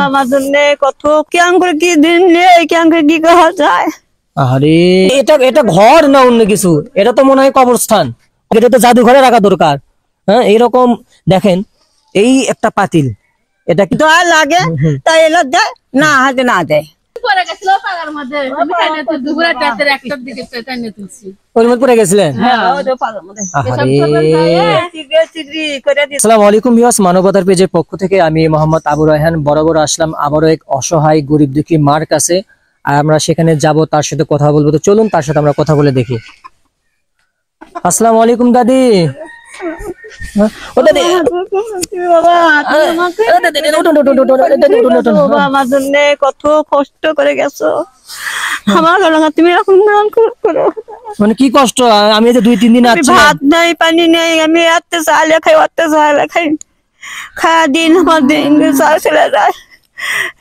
আমার জন্য কত কেমন করে কি দিন নেই, কেমন করে কি করা যায়। আরে এটা ঘর না অন্য কিছু, এটা তো মনে হয় কবরস্থান। এটা তো জাদুঘরে রাখা দরকার। হ্যাঁ, এরকম দেখেন, এই একটা পাতিল, এটা কি দয়া লাগে তাই এলো দেয়, না হাতে না দেয়। ওর মধ্যে পড়ে গেছিলেন? আসসালামু আলাইকুম ভিউয়ার্স, মানবতার পেজের পক্ষ থেকে আমি মোহাম্মদ আবু রায়হান বরাবর আসলাম আবারও এক অসহায় গরিব দুঃখী মার কাছে। আর আমরা সেখানে যাব, তার সাথে কথা বলবো। তো চলুন তার সাথে আমরা কথা বলে দেখি। আসসালামু আলাইকুম দাদি। আমার জন্য কত কষ্ট করে গেছো, আমার তুমি এখন মানে কি কষ্ট? আমি এই যে 2-3 দিন ভাত নাই, পানি নেই, আমি এত চালে খাই, অত চালে খাই, খাওয়া দিন আমার দিন চাল চলে যায়।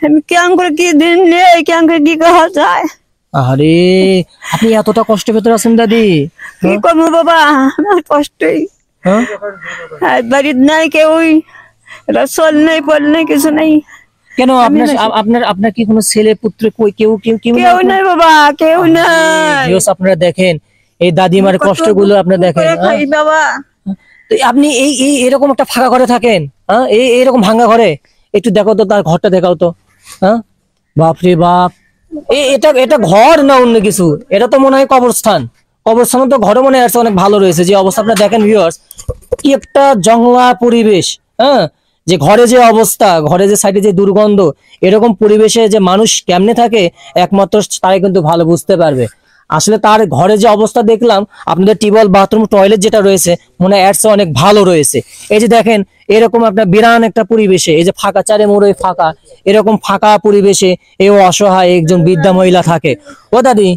আমি কেমন করে কি দিন নেই, কেমন করে কি করা যায়। আরে আপনি এতটা কষ্টের ভেতরে আছেন দাদি? কি করবো বাবা, আমার কষ্টই। বাড়ির নাই কেউই, চল নেই, পল নেই, কিছু নেই। কেন আপনার আপনার আপনার কি কোনো ছেলে পুত্র কেউ কেউ কেউ কেউ নাই বাবা, কেউ নাই। আপনারা দেখেন এই দাদিমার কষ্টগুলো, আপনারা দেখেন বাবা। তো আপনি এই এই এরকম একটা ফাঁকা ঘরে থাকেন? হ্যাঁ, এরকম ভাঙা ঘরে? একটু দেখো তো, তার ঘরটা দেখাও তো। হ্যাঁ, বাপরে বাপ, এটা ঘর না অন্য কিছু, এটা তো মনে হয় কবরস্থান। কবরস্থান তো ঘরে মনে হয় অনেক ভালো রয়েছে। যে অবস্থা আপনারা দেখেন ভিউয়ার্স, কি একটা জংলা পরিবেশ। হ্যাঁ, যে ঘরে যে অবস্থা, ঘরে যে সাইডে যে দুর্গন্ধ, এরকম পরিবেশে যে মানুষ কেমনে থাকে একমাত্র তারাই কিন্তু ভালো বুঝতে পারবে। আসলে তার ঘরে যে অবস্থা দেখলাম, আপনাদের টিউবওয়েল, বাথরুম, টয়লেট যেটা রয়েছে মনে হয় এর চেয়ে অনেক ভালো রয়েছে। এই যে দেখেন এরকম আপনার বিরান একটা পরিবেশে, এই যে ফাঁকা চারে মোড়ে ফাঁকা, এরকম ফাঁকা পরিবেশে এই অসহায় একজন বৃদ্ধা মহিলা থাকে। ও দাদি,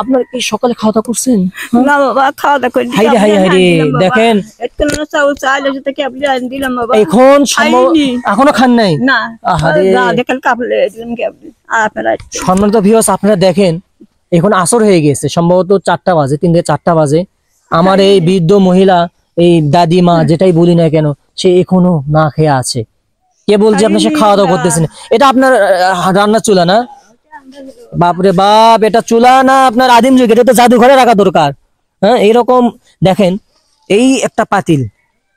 আপনার কি সকালে খাওয়া দাওয়া করছেন? না বাবা, খাওয়া দাওয়া করি। হাইরে হাইরে হাইরে, দেখেন এখন এখনো খান নাই? না, সম্মানিত ভিউয়ার্স, আপনারা দেখেন এখন আসর হয়ে গেছে, সম্ভবত 4টা বাজে, 3 থেকে 4টা বাজে। আমার এই বৃদ্ধ মহিলা, এই দাদিমা যেটাই বলি না কেন, সে এখনো না খেয়ে আছে। কে বলছে আপনার সে খাওয়া দাওয়া করতেছেন? এটা আপনার রান্নার চুলা না? বাপরে বাপ, এটা চুলা না আপনার আদিম যুগ, এটা তো জাদুঘরে রাখা দরকার। হ্যাঁ, এইরকম দেখেন, এই একটা পাতিল,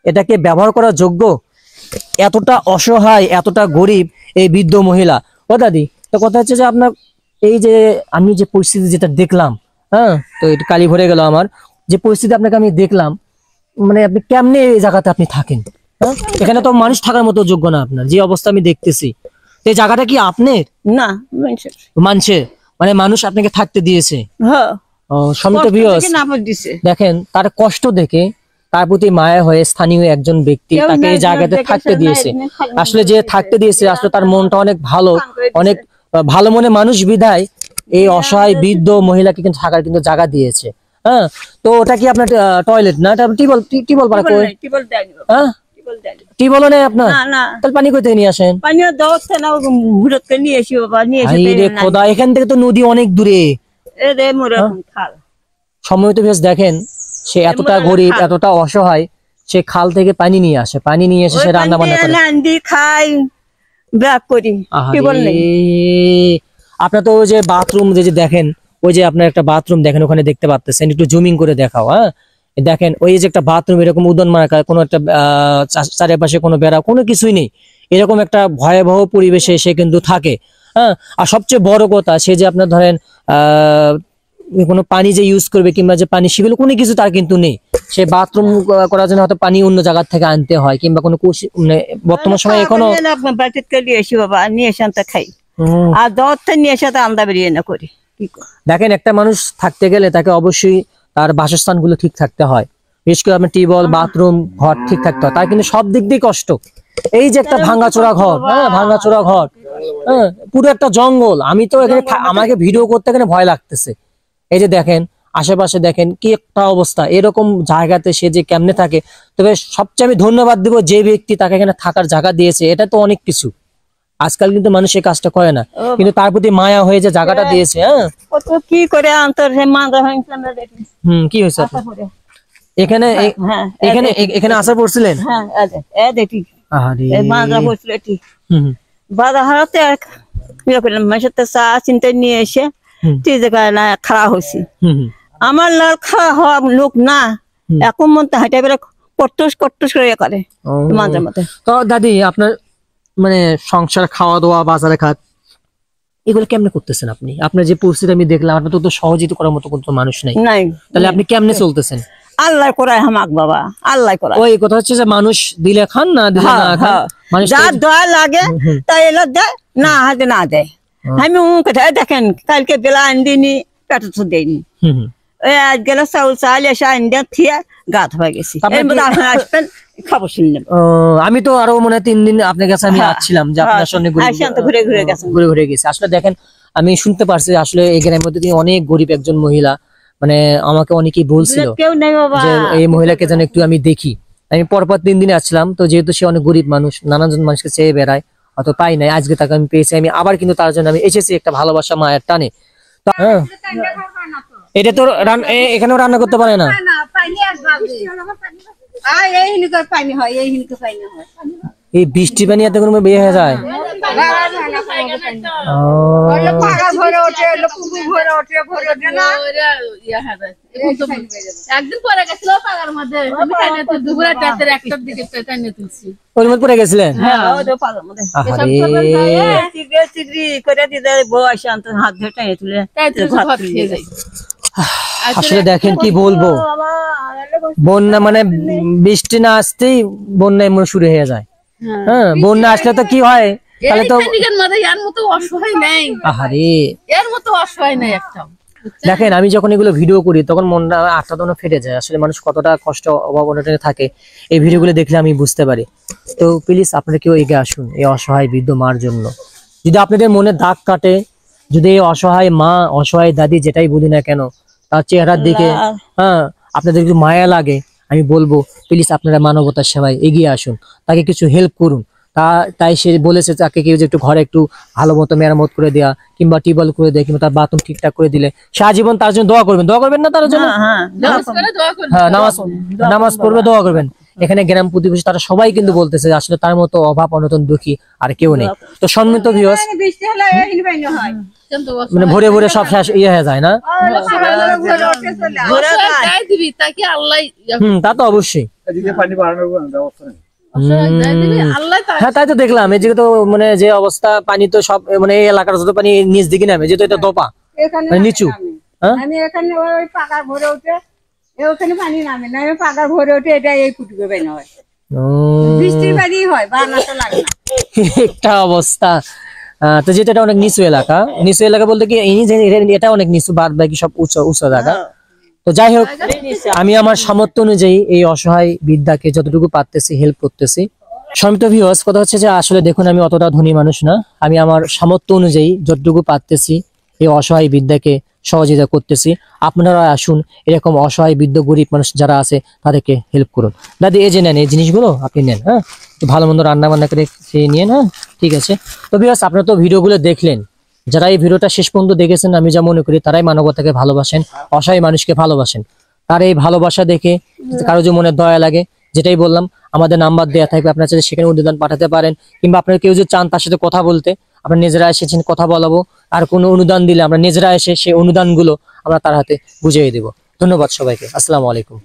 এটাকে ব্যবহার করার যোগ্য? এতটা অসহায়, এতটা গরিব এই বৃদ্ধ মহিলা। ও দাদি, তো কথা হচ্ছে যে আপনার এই যে আমি যে পরিস্থিতি যেটা দেখলাম, হ্যাঁ, তো এটা কালি ভরে গেল আমার, যে পরিস্থিতি আপনাকে আমি দেখলাম, মানে আপনি কেমনে এই জায়গাতে আপনি থাকেন? হ্যাঁ, এখানে তো মানুষ থাকার মতো যোগ্য না আপনার যে অবস্থা আমি দেখতেছি। এই জায়গাটা কি আপনার না? মানুষের, মানে মানুষ আপনাকে থাকতে দিয়েছে। হ্যাঁ, সমিত ভিউয়ার্স দেখেন, তার কষ্ট দেখে তার প্রতি মায়া হয়ে স্থানীয় একজন ব্যক্তি তাকে এই জায়গাতে থাকতে দিয়েছে। আসলে যে থাকতে দিয়েছে, আসলে তার মনটা অনেক ভালো, অনেক ভালো মনে মানুষ বিধায় এই অসহায় বৃদ্ধ মহিলাকে কিন্তু থাকার কিন্তু জায়গা দিয়েছে। হ্যাঁ, তো ওটা কি আপনার টয়লেট না? এটা টিবল পাড়া কই? হ্যাঁ, টিবল নেই আপনার? তাহলে পানি কই থেকে নিয়ে আসেন? পানি দাও না, হুড়ত করে নিয়ে আসি বাবা, নিয়ে এসে রে খোদা, এখান থেকে তো নদী অনেক দূরে। সম্মানিত ভিউয়ার্স দেখেন, সে এতটা গরিব, এতটা অসহায়, সে খাল থেকে পানি নিয়ে আসে, পানি নিয়ে এসে সে রান্না বান্না করে খাই, ব্যাক করি। আপনার তো ওই যে বাথরুম যে দেখেন, ওই যে আপনার একটা বাথরুম দেখেন ওখানে দেখতে পাচ্ছেন, একটু জুমিং করে দেখাও। হ্যাঁ, দেখেন ওই যে একটা বাথরুম, এরকম উদন মার্কা, কোনো একটা চারিপাশে কোনো বেড়া, কোনো কিছুই নেই, এরকম একটা ভয়াবহ পরিবেশে সে কিন্তু থাকে। হ্যাঁ, আর সবচেয়ে বড় কথা, সে যে আপনার ধরেন কোনো পানি যে ইউজ করবে কিংবা যে পানি, সেগুলো কোনো কিছু তার কিন্তু নেই। সে বাথরুম করার জন্য হয়তো পানি অন্য জায়গা থেকে আনতে হয়, কিংবা কোনো মানে বর্তমান সময় এখনো খাই, আর দরটা নিয়ে এসে আলাদা বেরিয়ে না করি। দেখেন, একটা মানুষ থাকতে গেলে তাকে অবশ্যই তার বাসস্থান গুলো ঠিক থাকতে হয়, বিশেষ করে আপনার টিউবওয়েল, বাথরুম, ঘর ঠিক থাকতে হয়। তার কিন্তু সব দিক দিয়ে কষ্ট। এই যে একটা ভাঙাচোরা ঘর, হ্যাঁ, ভাঙাচোরা ঘর, হ্যাঁ, পুরো একটা জঙ্গল। আমি তো এখানে, আমাকে ভিডিও করতে এখানে ভয় লাগতেছে। এই যে দেখেন আশেপাশে, দেখেন কি একটা অবস্থা। এরকম জায়গাতে সে যে কেমনে থাকে। তবে সবচেয়ে আমি ধন্যবাদ দিব যে ব্যক্তি তাকে এখানে থাকার জায়গা দিয়েছে। এটা তো অনেক কিছু, আজকাল কিন্তু মানুষ এই কাজটা করে না, কিন্তু তার প্রতি মায়া হয়ে যে জায়গাটা দিয়েছে। হ্যাঁ, কি করে আন্তর কি হয়েছে এখানে? এখানে এখানে আশা পড়ছিলেন? হ্যাঁ, দেখি আরে এই বাঁধা পড়ছিল এটি হুম বাঁধা হারাতে আর ইয়ে করলাম মাসের তো চা চিন্তা নিয়ে এসে তুই জায়গায় না খাড়া হয়েছি হুম হুম। আমার লাল খাওয়া হওয়া লোক না এখন মধ্যে হাঁটে বেড়ে কট্টস কট্টস করে ইয়ে করে ও। মাঝে মধ্যে তো দাদি আপনার মানে সংসার খাওয়া দাওয়া বাজারে খাত এগুলো কেমনে করতেছেন আপনি? আপনার যে পরিস্থিতি আমি দেখলাম, আপনার তো সহজিত করার মতো কোনো মানুষ নাই, নাই তাহলে আপনি কেমনে চলতেছেন? আল্লাহ করায় হামাক বাবা আল্লাহ করায় ওই কথা হচ্ছে যে মানুষ দিলে খান না দিলে না খান, মানুষ যা দয়া লাগে তাই এলো দেয় না হাতে না দেয়। আমি কোথায় দেখেন কালকে বেলা আনদিনি পেটে তো দেয়নি হুম হুম। ওই আজ গেল চাউল চাল এসে আনডে থিয়ে গাত হয়ে গেছি আপনার এর মধ্যে আপনারা আসবেন খবর শুনলেন ও, আমি তো আরো মনে হয় 3 দিন আপনার কাছে আমি আসছিলাম যে আপনার সঙ্গে আসেন তো ঘুরে ঘুরে গেছেন ঘুরে ঘুরে গেছি। আসলে দেখেন আমি শুনতে পারছি আসলে এই গ্রামের মধ্যে দিয়ে অনেক গরিব একজন মহিলা, মানে আমাকে অনেকেই বলছিল কেউ নেই বাবা যে এই মহিলাকে যেন একটু আমি দেখি। আমি পরপর 3 দিনে আসছিলাম, তো যেহেতু সে অনেক গরিব মানুষ, নানাজন মানুষকে চেয়ে বেড়ায়, অত পাই নাই, আজকে তাকে আমি পেয়েছি। আমি আবার কিন্তু তার জন্য আমি এসেছি একটা ভালোবাসা মায়ের টানে। তো হ্যাঁ, এটা তো এখানেও রান্না করতে পারে না। এই বৃষ্টি পানি এত কোনো বিয়ে হয়ে যায়। ও, একদিন পরে গেছিল পাগার মধ্যে দুপুরে একটার দিকে তুলছি ওর মধ্যে পড়ে গেছিলেন? হ্যাঁ ওই তো পাগল মধ্যে আহারে, চিগড়ি করে দিতে বউ আসে আনতে হাত ধরে টাইনে তুলে আসলে দেখেন কি বলবো, বন্যা মানে বৃষ্টি না আসতেই বন্যা এমন শুরু হয়ে যায়। হ্যাঁ, বন্যা আসলে তো কি হয় তাহলে তো এর মতো অসহায় নেই, আহারে। এর মতো অসহায় নেই একটা। দেখেন আমি যখন এগুলো ভিডিও করি তখন মনটা আটটা দোনো ফেটে যায়, আসলে মানুষ কতটা কষ্ট অভাব অনটনে থাকে এই ভিডিওগুলো দেখলে আমি বুঝতে পারি। তো প্লিজ আপনারা কেউ এগিয়ে আসুন এই অসহায় বৃদ্ধ মার জন্য। যদি আপনাদের মনে দাগ কাটে, যদি এই অসহায় মা অসহায় দাদি যেটাই বলি না কেন তার চেহারার দিকে হ্যাঁ আপনাদের একটু মায়া লাগে, আমি বলবো প্লিজ আপনারা মানবতার সেবায় এগিয়ে আসুন, তাকে কিছু হেল্প করুন। তাই সে বলেছে তাকে কেউ যে একটু ঘরে একটু ভালো মতো মেরামত করে দেওয়া কিংবা টিউবওয়েল করে দেয় কিংবা তার বাথরুম ঠিকঠাক করে দিলে সারা জীবন তার জন্য দোয়া করবেন না তার জন্য? হ্যাঁ, নামাজ পড়বে, দোয়া করবেন। এখানে গ্রাম প্রতিবেশী তারা সবাই কিন্তু বলতেছে যে আসলে তার মতো অভাব অনটন দুঃখী আর কেউ নেই। তো সম্মিলিত ভিউয়ার্স মানে ভরে ভরে সব শেষ ইয়ে হয়ে যায় না? তা তো অবশ্যই। হ্যাঁ তাই তো দেখলাম, এই তো মানে যে অবস্থা, পানি তো সব মানে এই এলাকার যত পানি নিচ দিকে নামে, যেহেতু এটা দোপা মানে নিচু। হ্যাঁ আমি এখানে ওই পাকা ভরে ওঠে ওখানে পানি নামে না, পাকা ভরে ওঠে এটা এই ফুটবে বেন হয় বৃষ্টির পানি হয় বানা তো লাগে না একটা অবস্থা। তো যেটা এটা অনেক নিচু এলাকা বলতে কি এটা অনেক নিচু, বাদ বাকি সব উঁচু জায়গা। তো যাই হোক, আমি আমার সামর্থ্য অনুযায়ী এই অসহায় বৃদ্ধাকে যতটুকু পারতেছি হেল্প করতেছি। সম্মিলিত ভিউয়ার্স, কথা হচ্ছে যে আসলে দেখুন আমি অতটা ধনী মানুষ না, আমি আমার সামর্থ্য অনুযায়ী যতটুকু পারতেছি এই অসহায় বৃদ্ধাকে সহযোগিতা করতেছি। আপনারা আসুন, এরকম অসহায় বৃদ্ধ গরিব মানুষ যারা আছে তাদেরকে হেল্প করুন। দাদি এই যে নেন এই জিনিসগুলো আপনি নেন, হ্যাঁ একটু ভালো মন্দ রান্না বান্না করে খেয়ে নিন। হ্যাঁ ঠিক আছে। তো ভিউয়ার্স আপনারা তো ভিডিওগুলো দেখলেন, যারা এই ভিডিওটা শেষ পর্যন্ত দেখেছেন আমি যা মনে করি তারাই মানবতাকে ভালোবাসেন, অসহায় মানুষকে ভালোবাসেন। তার এই ভালোবাসা দেখে কারো যে মনে দয়া লাগে, যেটাই বললাম আমাদের নাম্বার দেওয়া থাকবে, আপনারা চাইলে সেখানে অনুদান পাঠাতে পারেন, কিংবা আপনারা কেউ যদি চান তার সাথে কথা বলতে আমরা নিজেরা এসেছেন কথা বলাবো, আর কোনো অনুদান দিলে আমরা নিজেরা এসে সেই অনুদানগুলো আমরা তার হাতে বুঝিয়ে দেবো। ধন্যবাদ সবাইকে, আসসালামু আলাইকুম।